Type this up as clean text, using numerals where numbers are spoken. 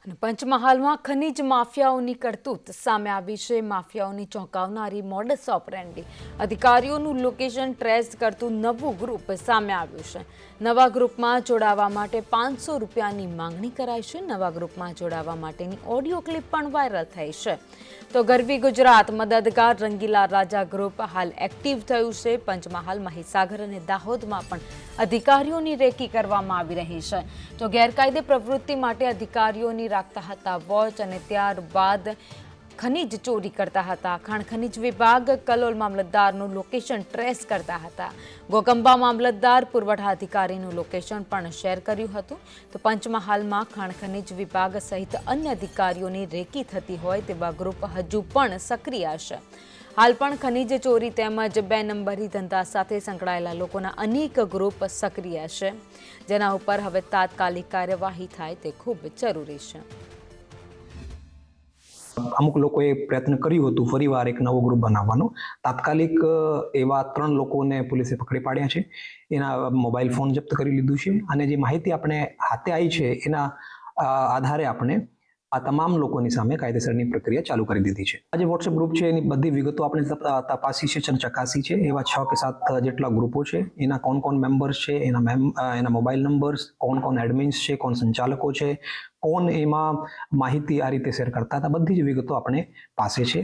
અને પંચમહાલમાં ખનીજ માફિયાઓની કરતૂત સામે આવી છે। માફિયાઓની ચોંકાવનારી મોડસ ઓપરેન્ડી અધિકારીઓનું લોકેશન ટ્રેસ કરતું નવું ગ્રુપ સામે આવ્યું છે। નવા ગ્રુપમાં જોડાવા માટે 500 રૂપિયાની માંગણી કરાઈ છે। નવા ગ્રુપમાં જોડાવા માટેની ઓડિયો ક્લિપ પણ વાયરલ થઈ છે। તો ગરવી ગુજરાત મદદગાર રંગીલા રાજા ગ્રુપ હાલ એક્ટિવ થયું છે। પંચમહાલ, મહીસાગર અને દાહોદમાં પણ અધિકારીઓની રેકી કરવામાં આવી રહી છે। તો ગેરકાયદે પ્રવૃત્તિ માટે અધિકારીઓની રાખતા હતા વોચ અને ત્યારબાદ ખનીજ ચોરી કરતા હતા। ખાણ ખનીજ વિભાગ કલોલ મામલતદારનું લોકેશન ટ્રેસ કરતા હતા। ગોગંબા મામલતદાર પુરવઠા અધિકારીનું લોકેશન પણ શેર કર્યું હતું। તો પંચમહાલમાં ખાણ ખનીજ વિભાગ સહિત અન્ય અધિકારીઓની રેકી થતી હોય તેવા ગ્રુપ હજુ પણ સક્રિય છે। હાલ પણ ખનીજ ચોરી તેમજ 2 નંબરી ધંધા સાથે સંકળાયેલા લોકોના અનેક ગ્રુપ સક્રિય છે, જેના ઉપર હવે તાત્કાલિક કાર્યવાહી થાય તે ખૂબ જરૂરી છે। અમુક લોકોએ પ્રયત્ન કર્યું હતું ફરીવાર એક નવો ગ્રુપ બનાવવાનો। તાત્કાલિક એવા 3 લોકોને પોલીસે પકડી પાડ્યા છે। એના મોબાઈલ ફોન જપ્ત કરી લીધું છે અને જે માહિતી આપણે હાથે આવી છે એના આધારે આપણે આ તમામ લોકોની સામે કાયદેસરની પ્રક્રિયા ચાલુ કરી દીધી છે। આ જે વોટ્સએપ ગ્રુપ છે એની બધી વિગતો આપણે તપાસી છે અને ચકાસી છે। એવા 6 કે 7 જેટલા ગ્રુપો છે, એના કોણ મેમ્બર્સ છે, એના મોબાઈલ નંબર્સ, કોણ એડમિન્સ છે, કોણ સંચાલકો છે, કોણ એમાં માહિતી આ રીતે શેર કરતા હતા, બધી જ વિગતો આપણે પાસે છે।